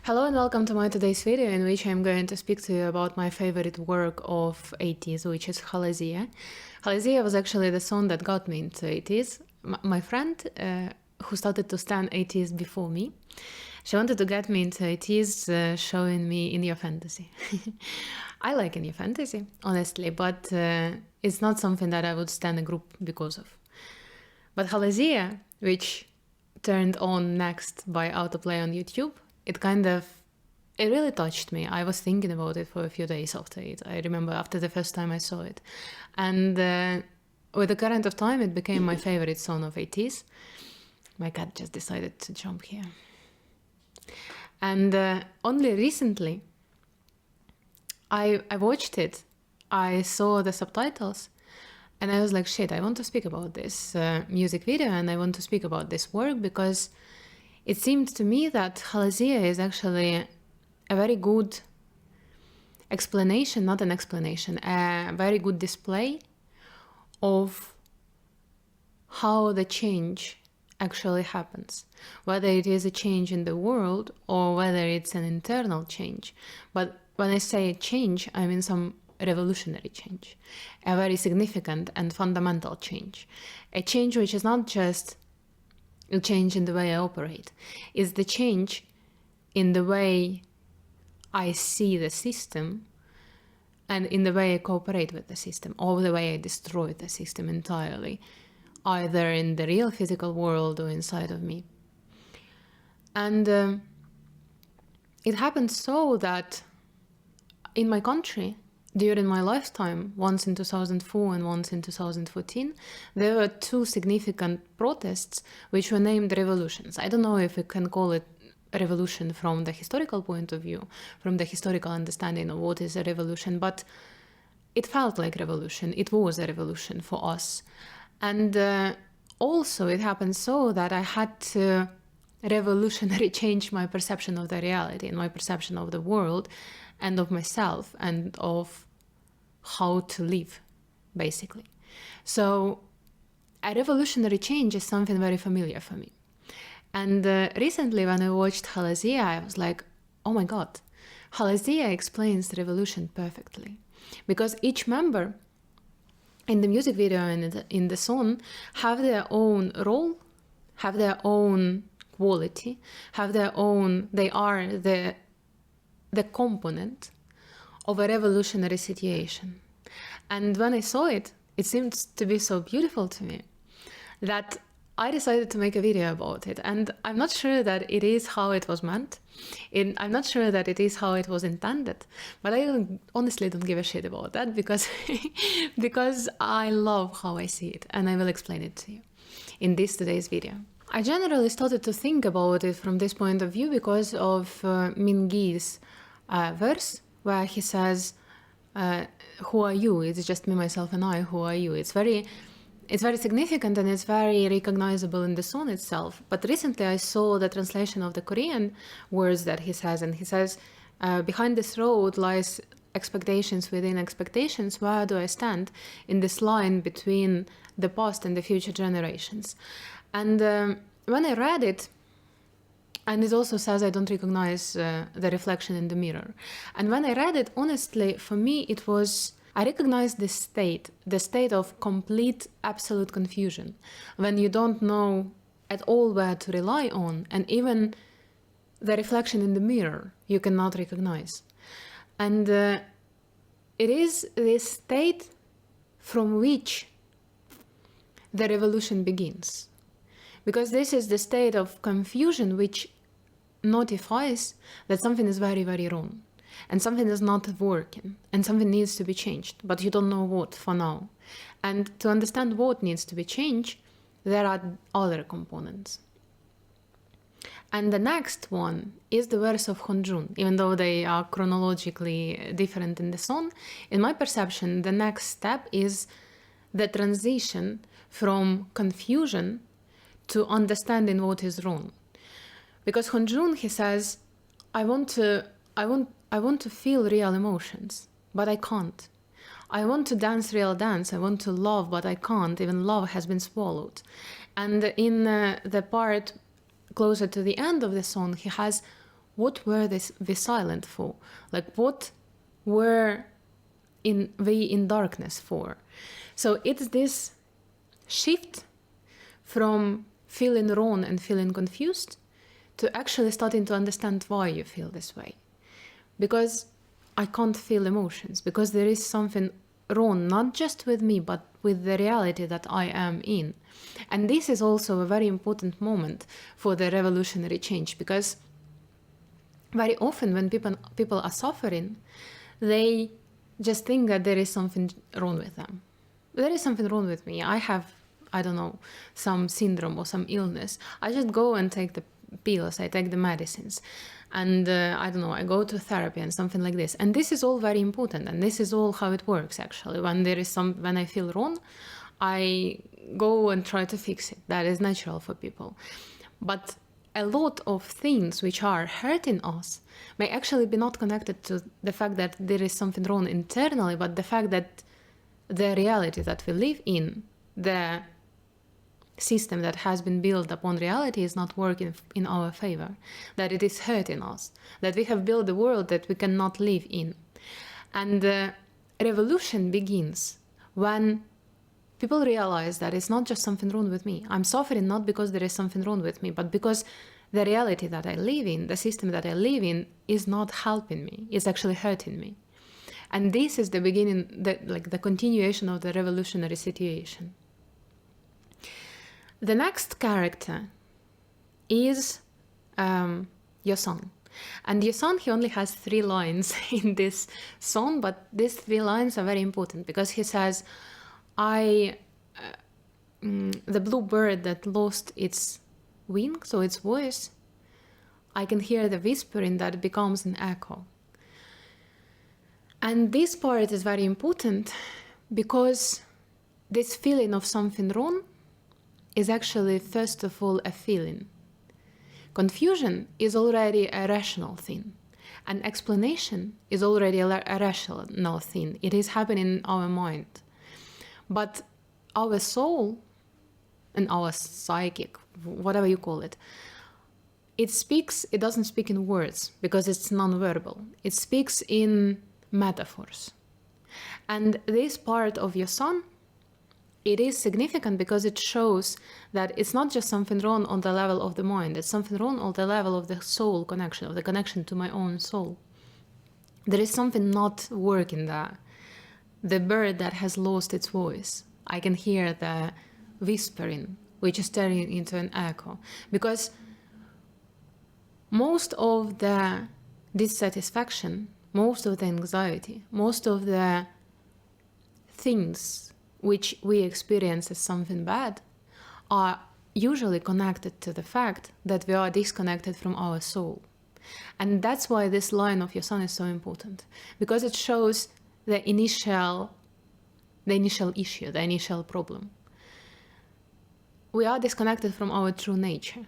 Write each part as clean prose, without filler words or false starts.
Hello and welcome to my today's video, in which I'm going to speak to you about my favorite work of ATEEZ, which is Halazia. Halazia was actually the song that got me into ATEEZ. My friend, who started to stan ATEEZ before me, she wanted to get me into ATEEZ, showing me indie fantasy. I like indie fantasy, honestly, but it's not something that I would stan a group because of. But Halazia, which turned on next by Autoplay on YouTube, it really touched me. I was thinking about it for a few days after it. I remember after the first time I saw it. And with the current of time, it became my favorite song of ATEEZ. My cat just decided to jump here. And only recently, I watched it. I saw the subtitles. And I was like, shit, I want to speak about this music video, and I want to speak about this work because it seemed to me that Halazia is actually a very good explanation, not an explanation, a very good display of how the change actually happens, whether it is a change in the world or whether it's an internal change. But when I say change, I mean some revolutionary change, a very significant and fundamental change, a change which is not just a change in the way I operate, it's the change in the way I see the system and in the way I cooperate with the system, or the way I destroy the system entirely, either in the real physical world or inside of me. And it happened so that in my country, during my lifetime, once in 2004 and once in 2014, there were two significant protests which were named revolutions. I don't know if we can call it a revolution from the historical point of view, from the historical understanding of what is a revolution, but it felt like revolution. It was a revolution for us. And also it happened so that I had to revolutionarily change my perception of the reality and my perception of the world and of myself and of how to live, basically. So a revolutionary change is something very familiar for me. And recently when I watched Halazia, I was like, oh my God, Halazia explains the revolution perfectly. Because each member in the music video and in the song have their own role, have their own quality, they are the component of a revolutionary situation. And when I saw it, it seemed to be so beautiful to me that I decided to make a video about it. And I'm not sure that it is how it was meant. I'm not sure that it is how it was intended. But I honestly don't give a shit about that because, because I love how I see it. And I will explain it to you in today's video. I generally started to think about it from this point of view because of Mingi's verse where he says, who are you? It's just me, myself, and I. Who are you? It's very significant and it's very recognizable in the song itself. But recently I saw the translation of the Korean words that he says, and he says, behind this road lies expectations within expectations. Where do I stand in this line between the past and the future generations? And when I read it, and it also says I don't recognize the reflection in the mirror. And when I read it, honestly, for me, it was, I recognized this state, the state of complete, absolute confusion, when you don't know at all where to rely on, and even the reflection in the mirror you cannot recognize. And it is this state from which the revolution begins. Because this is the state of confusion which notifies that something is very, very wrong. And something is not working. And something needs to be changed. But you don't know what for now. And to understand what needs to be changed, there are other components. And the next one is the verse of Honjun. Even though they are chronologically different in the song, in my perception, the next step is the transition from confusion to understanding what is wrong. Because Honjun, he says, I want to feel real emotions, but I can't. I want to dance real dance, I want to love, but I can't. Even love has been swallowed. And in the part closer to the end of the song, he has what were we silent for? Like, what were we in darkness for? So it's this shift from feeling wrong and feeling confused to actually starting to understand why you feel this way. Because I can't feel emotions, because there is something wrong, not just with me, but with the reality that I am in. And this is also a very important moment for the revolutionary change, because very often when people are suffering, they just think that there is something wrong with them. There is something wrong with me. I have, I don't know, some syndrome or some illness. I just go and take the pills, I take the medicines. And I don't know, I go to therapy and something like this. And this is all very important. And this is all how it works, actually. When I feel wrong, I go and try to fix it. That is natural for people. But a lot of things which are hurting us may actually be not connected to the fact that there is something wrong internally, but the fact that the reality that we live in, the system that has been built upon reality, is not working in our favor, that it is hurting us, that we have built a world that we cannot live in. And the revolution begins when people realize that it's not just something wrong with me. I'm suffering not because there is something wrong with me, but because the reality that I live in, the system that I live in, is not helping me, it's actually hurting me. And this is the beginning, the continuation of the revolutionary situation. The next character is your son. And your son, he only has 3 lines in this song, but these 3 lines are very important because he says, the blue bird that lost its wings, so its voice, I can hear the whispering that becomes an echo. And this part is very important because this feeling of something wrong is actually, first of all, a feeling. Confusion is already a rational thing. And explanation is already a rational thing. It is happening in our mind. But our soul and our psychic, whatever you call it, it doesn't speak in words because it's non-verbal. It speaks in metaphors. And this part of your son, it is significant because it shows that it's not just something wrong on the level of the mind, it's something wrong on the level of the soul connection, of the connection to my own soul. There is something not working there. The bird that has lost its voice, I can hear the whispering, which is turning into an echo. Because most of the dissatisfaction, most of the anxiety, most of the things which we experience as something bad are usually connected to the fact that we are disconnected from our soul. And that's why this line of your son is so important, because it shows the initial issue, the initial problem. We are disconnected from our true nature.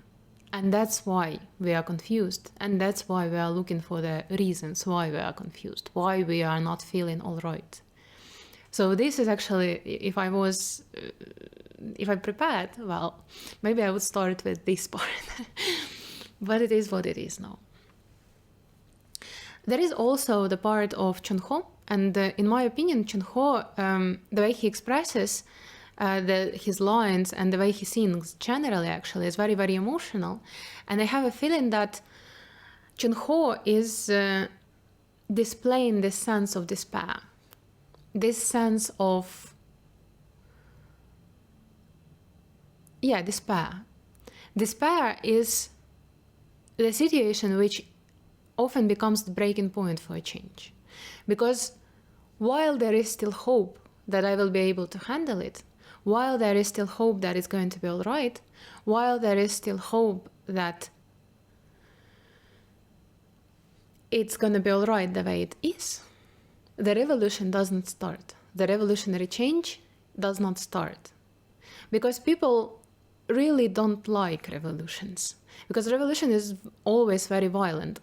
And that's why we are confused. And that's why we are looking for the reasons why we are confused, why we are not feeling all right. So this is actually, if I prepared, well, maybe I would start with this part. But it is what it is now. There is also the part of Chunho. And in my opinion, Chunho, the way he expresses his lines and the way he sings generally actually is very, very emotional. And I have a feeling that Chunho is displaying this sense of despair, this sense of, despair. Despair is the situation which often becomes the breaking point for a change. Because while there is still hope that I will be able to handle it, while there is still hope that it's going to be all right, while there is still hope that it's going to be all right the way it is, the revolution doesn't start. The revolutionary change does not start. Because people really don't like revolutions. Because revolution is always very violent,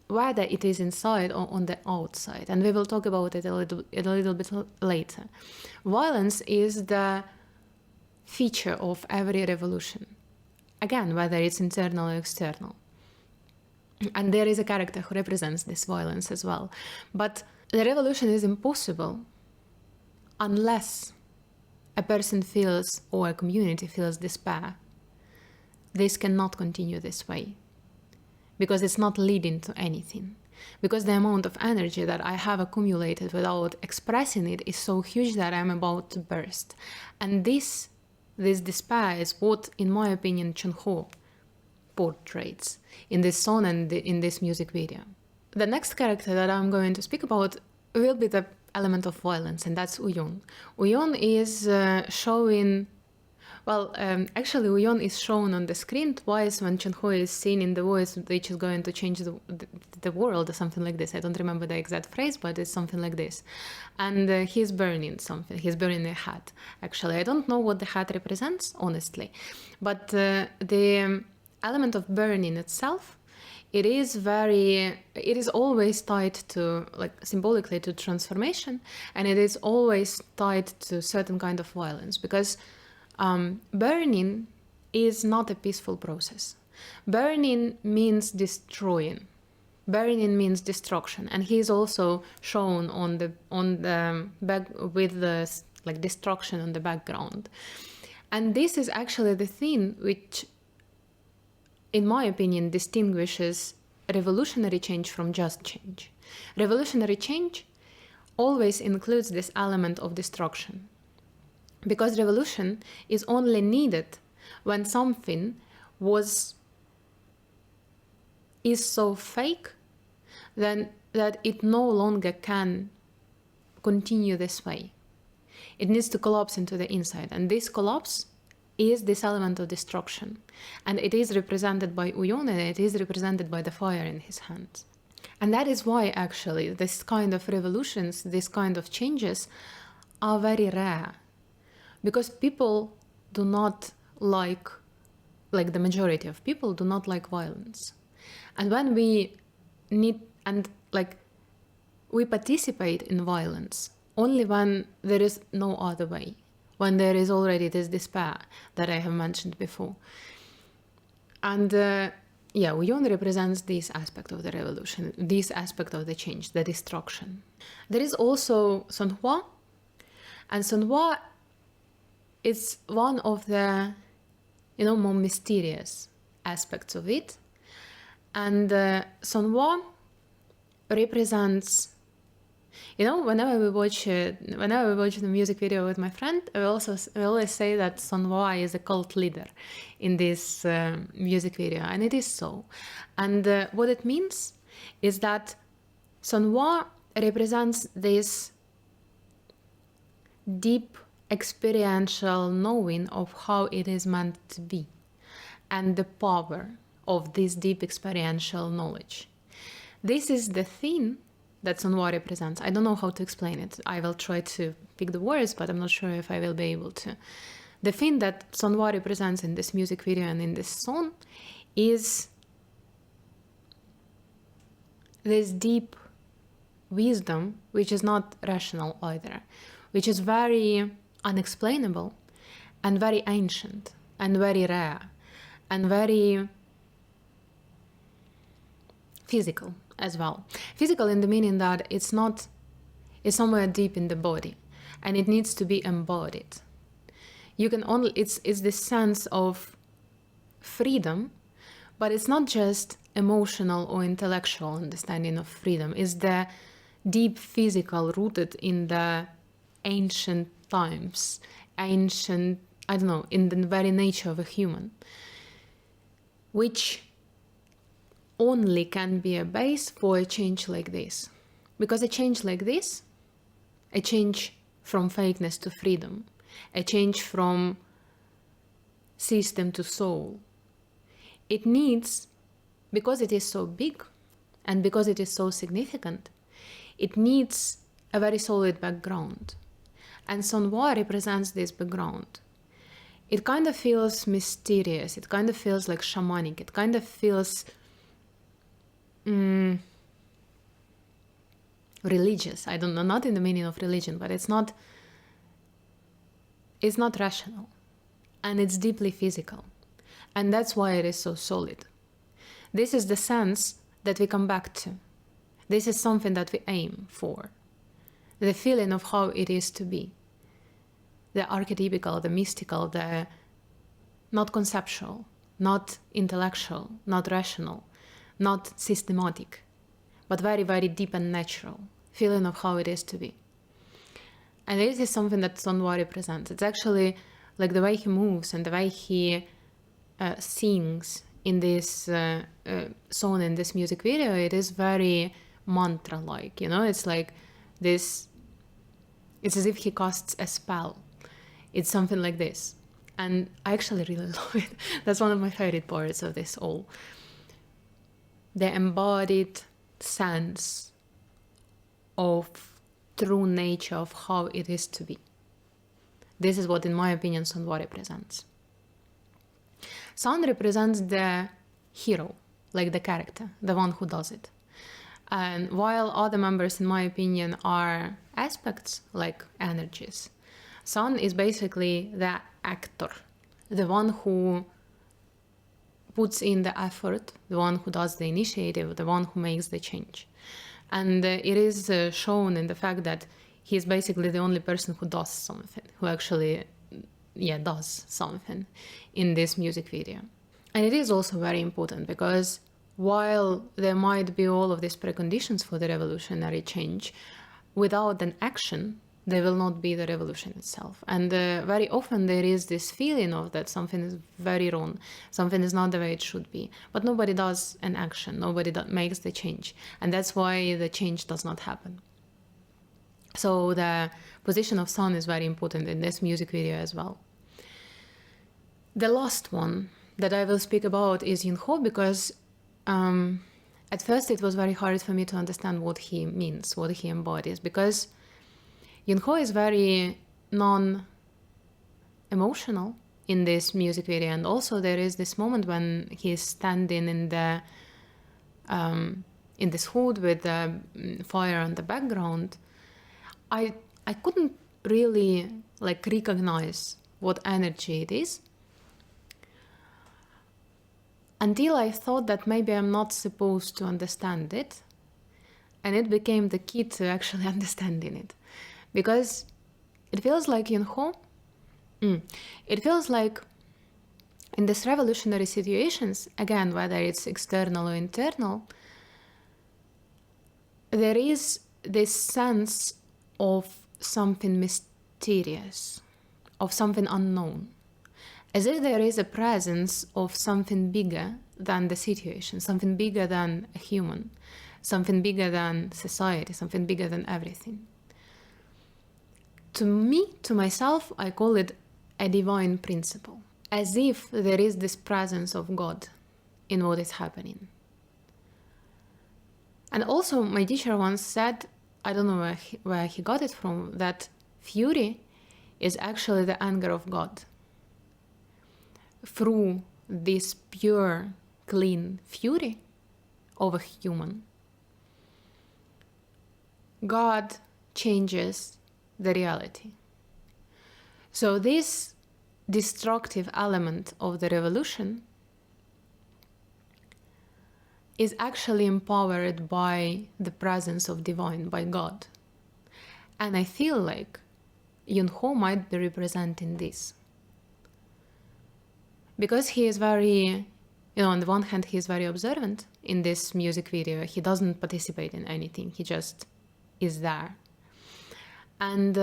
whether it is inside or on the outside. And we will talk about it a little bit later. Violence is the feature of every revolution. Again, whether it's internal or external. And there is a character who represents this violence as well. But the revolution is impossible unless a person feels, or a community feels, despair. This cannot continue this way, because it's not leading to anything. Because the amount of energy that I have accumulated without expressing it is so huge that I'm about to burst. And this despair is what, in my opinion, Chun-Ho portraits in this song and in this music video. The next character that I'm going to speak about will be the element of violence, and that's Uyon. Uyon is showing... Well, actually, Uyon is shown on the screen twice when Chun-Ho is seen in the voice which is going to change the world, or something like this. I don't remember the exact phrase, but it's something like this. And he's burning something. He's burning a hat, actually. I don't know what the hat represents, honestly. But the element of burning itself, it is always tied to, like, symbolically to transformation, and it is always tied to certain kind of violence, because burning is not a peaceful process. Burning means destroying. Burning means destruction, and he is also shown on the back with the like destruction on the background. And this is actually the thing which, in my opinion, distinguishes revolutionary change from just change. Revolutionary change always includes this element of destruction, because revolution is only needed when something is so fake then that it no longer can continue this way. It needs to collapse into the inside, and this collapse is this element of destruction, and it is represented by Uyon, and it is represented by the fire in his hands. And that is why actually this kind of revolutions, this kind of changes are very rare, because people do not like the majority of people do not like violence. And when we we participate in violence only when there is no other way, when there is already this despair that I have mentioned before. And Uyon represents this aspect of the revolution, this aspect of the change, the destruction. There is also Sonhwa, and Sonhwa is one of the more mysterious aspects of it. And Sonhwa represents, whenever we watch the music video with my friend, we always say that Sonhwa is a cult leader in this music video, and it is so. And what it means is that Sonhwa represents this deep experiential knowing of how it is meant to be, and the power of this deep experiential knowledge. This is the thing that Sonhwa represents. I don't know how to explain it. I will try to pick the words, but I'm not sure if I will be able to. The thing that Sonhwa represents in this music video and in this song is this deep wisdom, which is not rational either, which is very unexplainable and very ancient and very rare and very physical as well. Physical in the meaning that it's somewhere deep in the body, and it needs to be embodied. It's this sense of freedom, but it's not just emotional or intellectual understanding of freedom. It's the deep physical, rooted in the ancient times, in the very nature of a human, which only can be a base for a change like this. Because a change like this, a change from fakeness to freedom, a change from system to soul, it needs, because it is so big and because it is so significant, it needs a very solid background. And Sonhwa represents this background. It kind of feels mysterious, it kind of feels like shamanic, it kind of feels religious. I don't know, not in the meaning of religion, but it's not rational, and it's deeply physical, and that's why it is so solid. This is the sense that we come back to. This is something that we aim for. The feeling of how it is to be. The archetypical, the mystical, the not conceptual, not intellectual, not rational, not systematic, but very, very deep and natural feeling of how it is to be. And this is something that Sonwari presents. It's actually like the way he moves and the way he sings in this song, in this music video. It is very mantra-like, you know? It's like this, it's as if he casts a spell. It's something like this. And I actually really love it. That's one of my favorite parts of this all. The embodied sense of true nature of how it is to be. This is what, in my opinion, Sonwari represents. Sound represents the hero, like the character, the one who does it. And while other members, in my opinion, are aspects, like energies, Sun is basically the actor, the one who puts in the effort, the one who does the initiative, the one who makes the change. And it is shown in the fact that he is basically the only person who does something, who actually, does something in this music video. And it is also very important because while there might be all of these preconditions for the revolutionary change, without an action, there will not be the revolution itself. And very often there is this feeling of that something is very wrong, something is not the way it should be. But nobody does an action, nobody makes the change. And that's why the change does not happen. So the position of Sun is very important in this music video as well. The last one that I will speak about is Yunho, because at first it was very hard for me to understand what he means, what he embodies, because Yunho is very non-emotional in this music video, and also there is this moment when he's standing in the in this hood with the fire on the background. I couldn't really recognize what energy it is until I thought that maybe I'm not supposed to understand it, and it became the key to actually understanding it. Because it feels like Yunho, it feels like in these revolutionary situations, again, whether it's external or internal, there is this sense of something mysterious, of something unknown, as if there is a presence of something bigger than the situation, something bigger than a human, something bigger than society, something bigger than everything. To me, to myself, I call it a divine principle, as if there is this presence of God in what is happening. And also, my teacher once said, I don't know where he got it from, that fury is actually the anger of God. Through this pure, clean fury of a human, God changes the reality. So this destructive element of the revolution is actually empowered by the presence of divine, by God. And I feel like Yunho might be representing this. Because he is very, on the one hand, he is very observant in this music video. He doesn't participate in anything. He just is there. And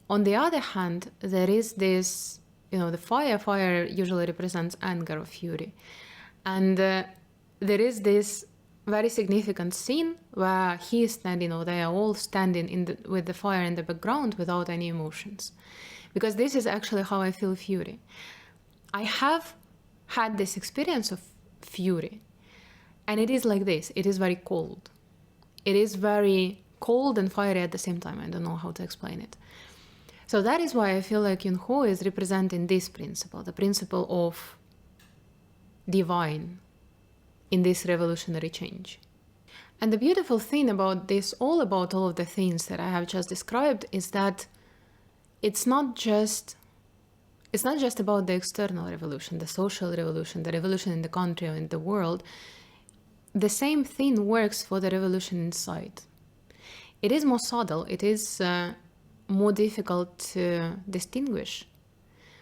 on the other hand, there is this, the fire usually represents anger or fury. And there is this very significant scene where he is standing, or they are all standing with the fire in the background without any emotions. Because this is actually how I feel fury. I have had this experience of fury, and it is like this. It is very cold. It is very cold and fiery at the same time. I don't know how to explain it. So that is why I feel like Yunho is representing this principle, the principle of divine in this revolutionary change. And the beautiful thing about this, about all of the things that I have just described, is that it's not just about the external revolution, the social revolution, the revolution in the country or in the world. the same thing works for the revolution inside. It is more subtle, it is more difficult to distinguish,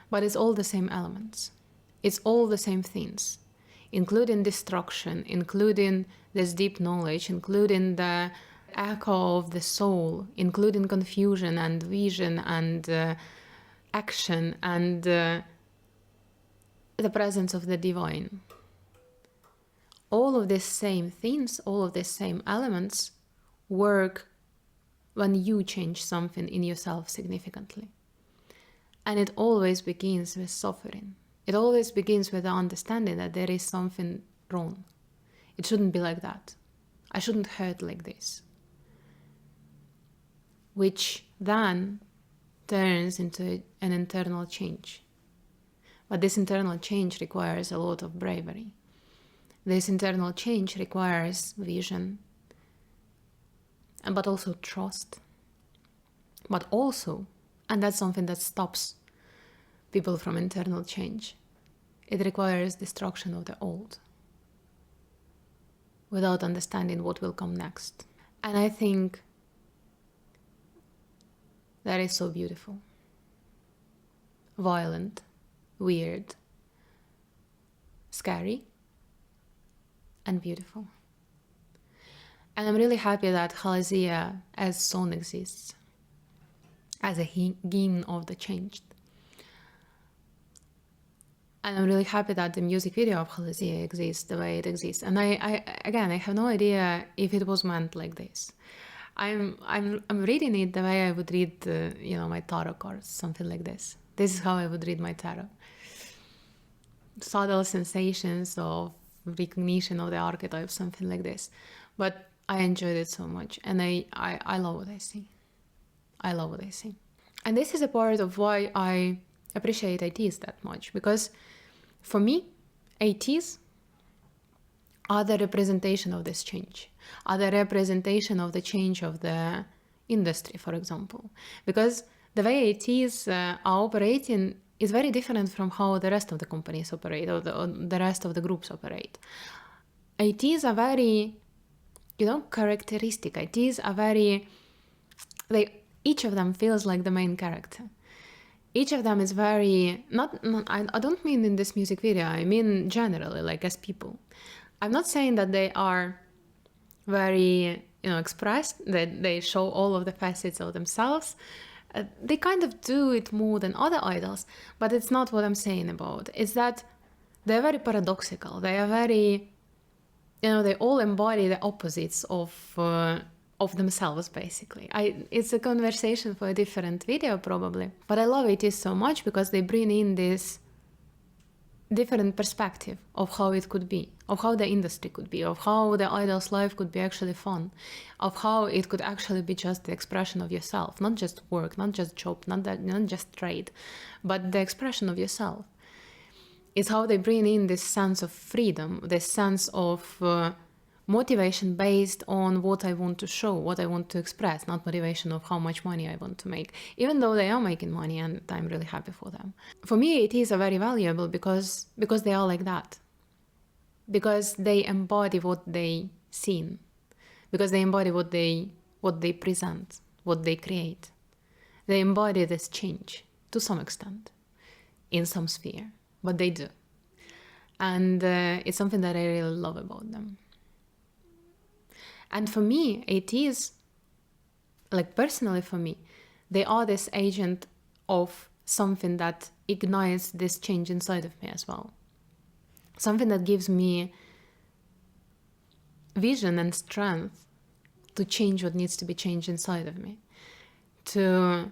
but it's all the same elements. It's all the same things, including destruction, including this deep knowledge, including the echo of the soul, including confusion and vision and action and the presence of the divine. All of these same things, all of these same elements work when you change something in yourself significantly. And it always begins with suffering. It always begins with the understanding that there is something wrong. It shouldn't be like that. I shouldn't hurt like this. Which then turns into an internal change. But this internal change requires a lot of bravery. This internal change requires vision, but also trust. But also, and that's something that stops people from internal change, it requires destruction of the old without understanding what will come next. And I think that is so beautiful, violent, weird, scary, and beautiful. And I'm really happy that Halazia as song exists, as a hymn of the changed. And I'm really happy that the music video of Halazia exists the way it exists. And I have no idea if it was meant like this. I'm reading it the way I would read, my tarot cards, something like this. This is how I would read my tarot. Subtle sensations of recognition of the archetype, something like this. But I enjoyed it so much, and I love what I see. I love what I see. And this is a part of why I appreciate ATEEZ that much, because for me, ATEEZ are the representation of this change, are the representation of the change of the industry, for example. Because the way ATEEZ are operating is very different from how the rest of the companies operate, or the rest of the groups operate. ATEEZ are very, characteristic. ATEEZ are very, each of them feels like the main character. Each of them is very, I don't mean in this music video, I mean generally, like as people. I'm not saying that they are very, expressed, that they show all of the facets of themselves. They kind of do it more than other idols, but it's not what I'm saying about. It's that they're very paradoxical. They are very, they all embody the opposites of themselves, basically. It's a conversation for a different video, probably. But I love ATEEZ so much because they bring in this different perspective of how it could be, of how the industry could be, of how the idol's life could be actually fun, of how it could actually be just the expression of yourself, not just work, not just job, not just trade, but the expression of yourself. It's how they bring in this sense of freedom, this sense of motivation based on what I want to show, what I want to express, not motivation of how much money I want to make, even though they are making money and I'm really happy for them. For me, ATEEZ are very valuable because they are like that, because they embody what they seen, because they embody what they present, what they create. They embody this change to some extent, in some sphere, but they do. And it's something that I really love about them. And for me, ATEEZ, personally for me, they are this agent of something that ignites this change inside of me as well. Something that gives me vision and strength to change what needs to be changed inside of me, to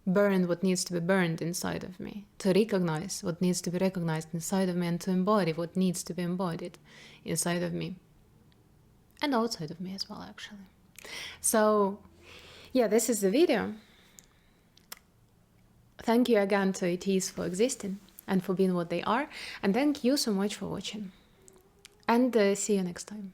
burn what needs to be burned inside of me, to recognize what needs to be recognized inside of me, and to embody what needs to be embodied inside of me. And outside of me as well, actually. So, yeah, this is the video. Thank you again to ATEEZ for existing and for being what they are. And thank you so much for watching. And see you next time.